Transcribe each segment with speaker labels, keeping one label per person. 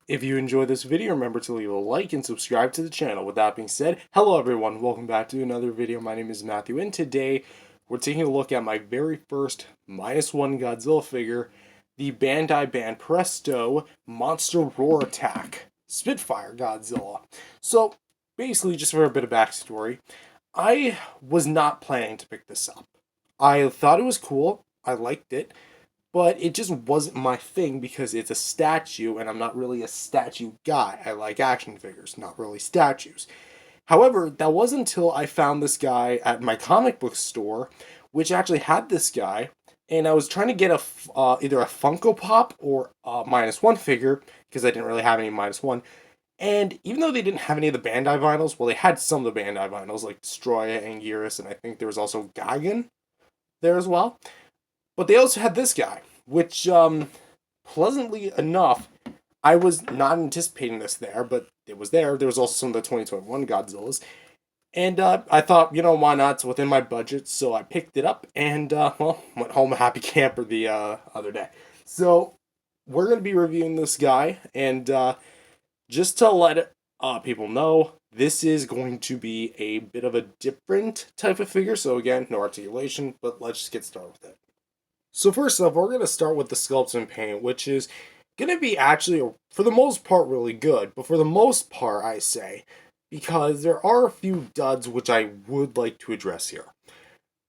Speaker 1: If you enjoyed this video, remember to leave a like and subscribe to the channel. With that being said, hello everyone, welcome back to another video. My name is Matthew, and today we're taking a look at my very first -1 Godzilla figure, the Bandai Banpresto Monster Roar Attack Spitfire Godzilla. So, basically, just for a bit of backstory, I was not planning to pick this up. I thought it was cool, I liked it, but it just wasn't my thing because it's a statue and I'm not really a statue guy. I like action figures, not really statues. However, that wasn't until I found this guy at my comic book store, which actually had this guy, and I was trying to get either a Funko Pop or a -1 figure because I didn't really have any -1. And even though they didn't have any of the Bandai vinyls, well, they had some of the Bandai vinyls like Destroya and Gearus, and I think there was also Gigan there as well. But they also had this guy, which, pleasantly enough, I was not anticipating this there, but it was there. There was also some of the 2021 Godzillas. And I thought, why not? It's within my budget, so I picked it up and, went home a happy camper the other day. So, we're going to be reviewing this guy, and just to let people know, this is going to be a bit of a different type of figure. So, again, no articulation, but let's just get started with it. So first off, we're going to start with the sculpt and paint, which is going to be actually, for the most part, really good. But for the most part, I say, because there are a few duds which I would like to address here.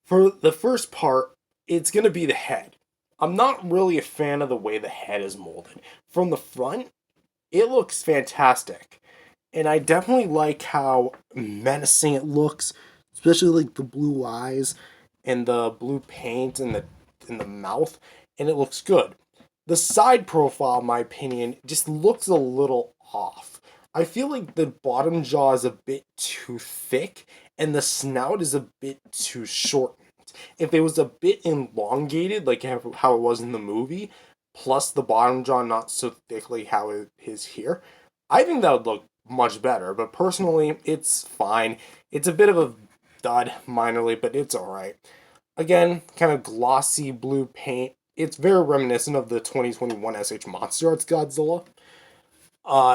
Speaker 1: For the first part, it's going to be the head. I'm not really a fan of the way the head is molded. From the front, it looks fantastic. And I definitely like how menacing it looks, especially like the blue eyes and the blue paint and the mouth, and it looks good. The side profile, in my opinion, just looks a little off. I feel like the bottom jaw is a bit too thick, and the snout is a bit too short. If it was a bit elongated, like how it was in the movie, plus the bottom jaw not so thick like how it is here, I think that would look much better. But personally, it's fine. It's a bit of a dud minorly, but it's alright. Again, kind of glossy blue paint. It's very reminiscent of the 2021 SH Monster Arts Godzilla,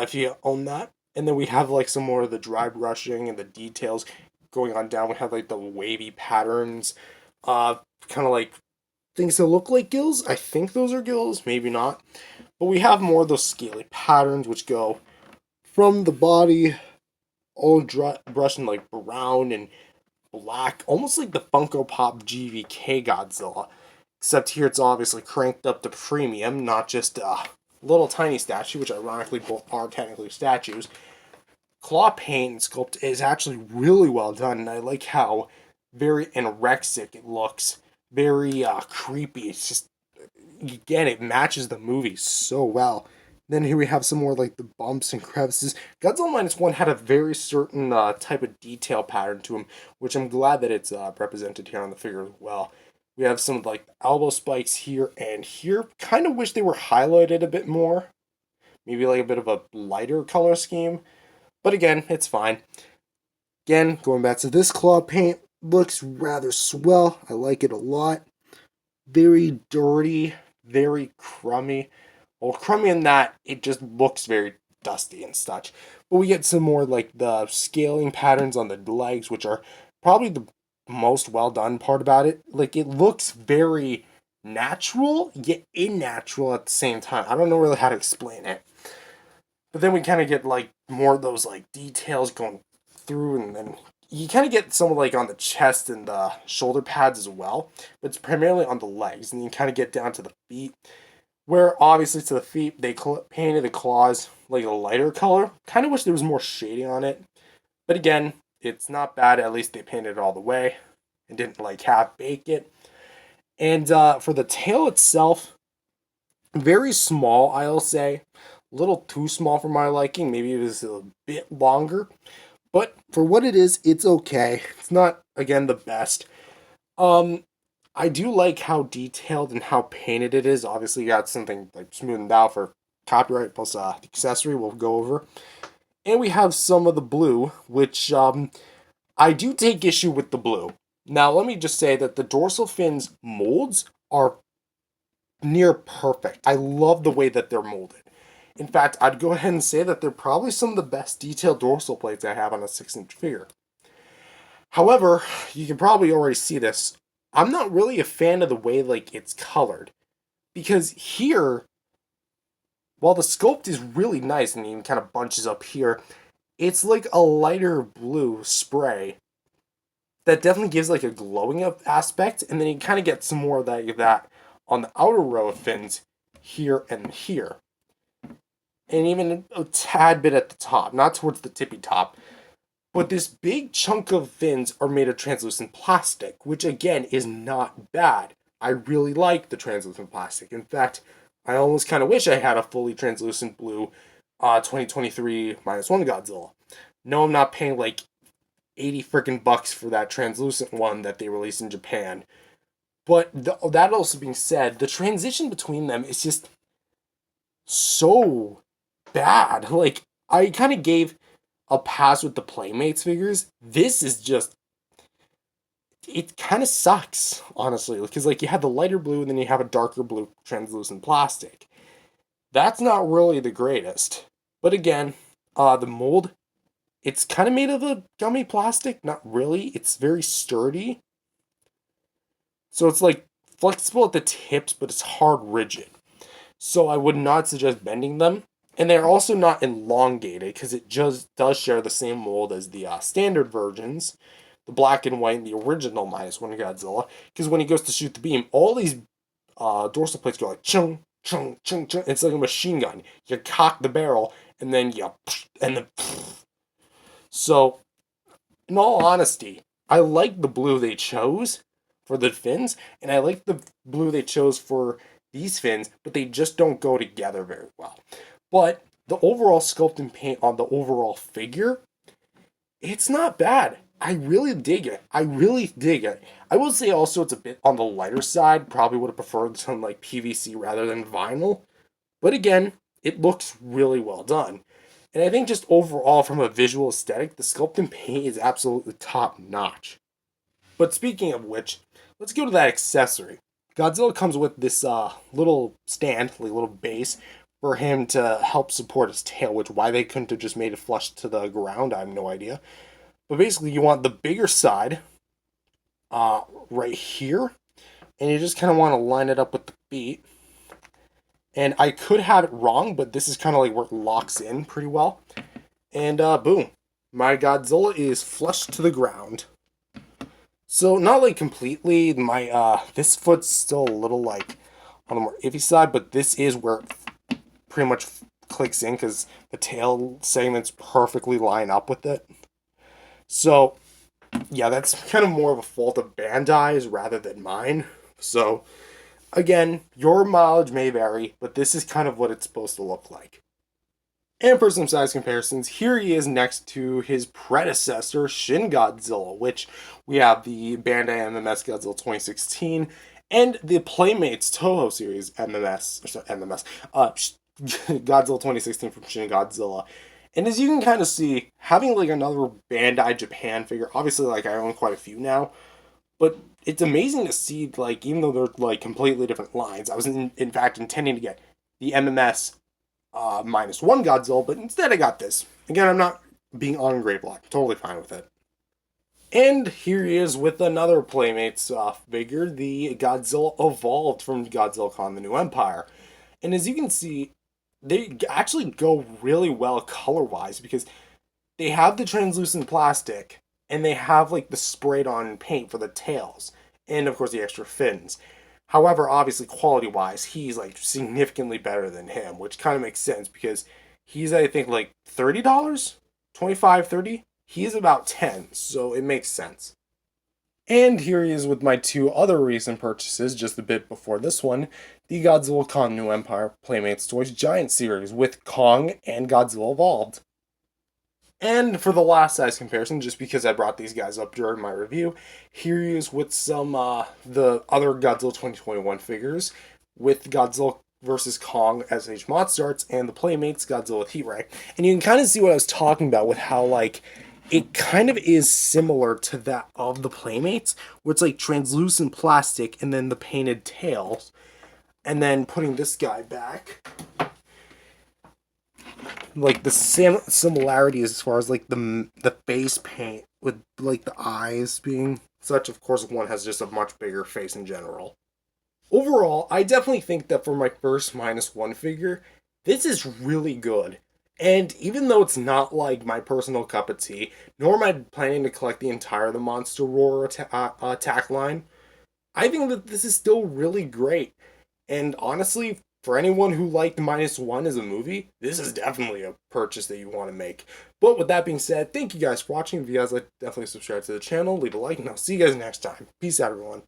Speaker 1: if you own that. And then we have like some more of the dry brushing and the details going on down. We have like the wavy patterns, kind of like things that look like gills. I think those are gills, maybe not. But we have more of those scaly patterns which go from the body all brushed in like brown and black, almost like the Funko Pop GVK Godzilla. Except here it's obviously cranked up to premium, not just a little tiny statue, which ironically both are technically statues. Claw paint and sculpt is actually really well done, and I like how very anorexic it looks. Very creepy. It's just, again, it matches the movie so well. Then here we have some more like the bumps and crevices. Godzilla Minus One had a very certain type of detail pattern to him, which I'm glad that it's represented here on the figure as well. We have some like elbow spikes here and here. Kind of wish they were highlighted a bit more. Maybe like a bit of a lighter color scheme. But again, it's fine. Again, going back to this claw paint, looks rather swell. I like it a lot. Very dirty, very crummy. Well, crummy in that it just looks very dusty and such. But we get some more like the scaling patterns on the legs, which are probably the most well done part about it. Like it looks very natural yet unnatural at the same time. I don't know really how to explain it. But then we kind of get like more of those like details going through, and then you kind of get some like on the chest and the shoulder pads as well. But it's primarily on the legs, and you kind of get down to the feet, where obviously to the feet they painted the claws like a lighter color. Kind of wish there was more shading on it, but again, it's not bad. At least they painted it all the way and didn't like half bake it. And for the tail itself, very small, I'll say. A little too small for my liking. Maybe it was a bit longer. But for what it is, it's okay. It's not, again, the best. I do like how detailed and how painted it is. Obviously, you got something like smoothened out for copyright plus the accessory we'll go over. And we have some of the blue, which I do take issue with the blue. Now, let me just say that the dorsal fins molds are near perfect. I love the way that they're molded. In fact, I'd go ahead and say that they're probably some of the best detailed dorsal plates I have on a 6-inch figure. However, you can probably already see this. I'm not really a fan of the way like it's colored. Because here, while the sculpt is really nice and even kind of bunches up here, it's like a lighter blue spray that definitely gives like a glowing aspect, and then you kind of get some more of that on the outer row of fins here and here. And even a tad bit at the top, not towards the tippy top. But this big chunk of fins are made of translucent plastic, which again is not bad. I really like the translucent plastic. In fact, I almost kind of wish I had a fully translucent blue 2023 Minus One Godzilla. No, I'm not paying like 80 freaking bucks for that translucent one that they released in Japan. But that also being said, the transition between them is just so bad. Like, I kind of gave a pass with the Playmates figures. This is just, it kind of sucks, honestly, because like you have the lighter blue and then you have a darker blue translucent plastic. That's not really the greatest. But again, the mold, it's kind of made of a gummy plastic. Not really. It's very sturdy. So it's like flexible at the tips, but it's hard rigid. So I would not suggest bending them. And they're also not elongated because it just does share the same mold as the standard versions, the black and white, and the original Minus One Godzilla. Because when he goes to shoot the beam, all these dorsal plates go like chung, chung, chung, chung. It's like a machine gun. You cock the barrel, and then and then. So, in all honesty, I like the blue they chose for the fins, and I like the blue they chose for these fins, but they just don't go together very well. But the overall sculpt and paint on the overall figure, it's not bad. I really dig it. I really dig it. I will say also it's a bit on the lighter side. Probably would have preferred some like PVC rather than vinyl. But again, it looks really well done. And I think just overall from a visual aesthetic, the sculpt and paint is absolutely top notch. But speaking of which, let's go to that accessory. Godzilla comes with this little stand, like little base, for him to help support his tail, which why they couldn't have just made it flush to the ground, I have no idea. But basically, you want the bigger side right here, and you just kind of want to line it up with the beat. And I could have it wrong, but this is kind of like where it locks in pretty well. And boom, my Godzilla is flush to the ground. So not like completely, my this foot's still a little like on the more iffy side, but this is where it pretty much clicks in because the tail segments perfectly line up with it. So yeah, that's kind of more of a fault of Bandai's rather than mine. So again, your mileage may vary, but this is kind of what it's supposed to look like. And for some size comparisons, here he is next to his predecessor, Shin Godzilla, which we have the Bandai MMS Godzilla 2016 and the Playmates Toho series Godzilla 2016 from Shin Godzilla. And as you can kind of see, having like another Bandai Japan figure, obviously like I own quite a few now, but it's amazing to see like even though they're like completely different lines, I was in fact intending to get the MMS Minus One Godzilla, but instead I got this. Again, I'm not being ungrateful. I'm totally fine with it. And here he is with another Playmates figure, the Godzilla Evolved from Godzilla Kong the New Empire. And as you can see, they actually go really well color-wise because they have the translucent plastic and they have like the sprayed on paint for the tails and of course the extra fins. However, obviously quality-wise, he's like significantly better than him, which kind of makes sense because he's I think like $30, 25, 30. He's about 10, so it makes sense. And here he is with my two other recent purchases just a bit before this one, the Godzilla Kong New Empire Playmates Toys Giant Series with Kong and Godzilla Evolved. And for the last size comparison, just because I brought these guys up during my review, here he is with some the other Godzilla 2021 figures with Godzilla vs. Kong SH Mod Starts and the Playmates Godzilla with Heat Ray. And you can kind of see what I was talking about with how like it kind of is similar to that of the Playmates, where it's like translucent plastic and then the painted tails. And then putting this guy back, like the similarities as far as like the face paint with like the eyes being such. Of course, one has just a much bigger face in general. Overall, I definitely think that for my first minus one figure, this is really good. And even though it's not like my personal cup of tea, nor am I planning to collect the entire the Monster Roar attack line, I think that this is still really great. And honestly, for anyone who liked Minus One as a movie, this is definitely a purchase that you want to make. But with that being said, thank you guys for watching. If you guys like, definitely subscribe to the channel, leave a like, and I'll see you guys next time. Peace out, everyone.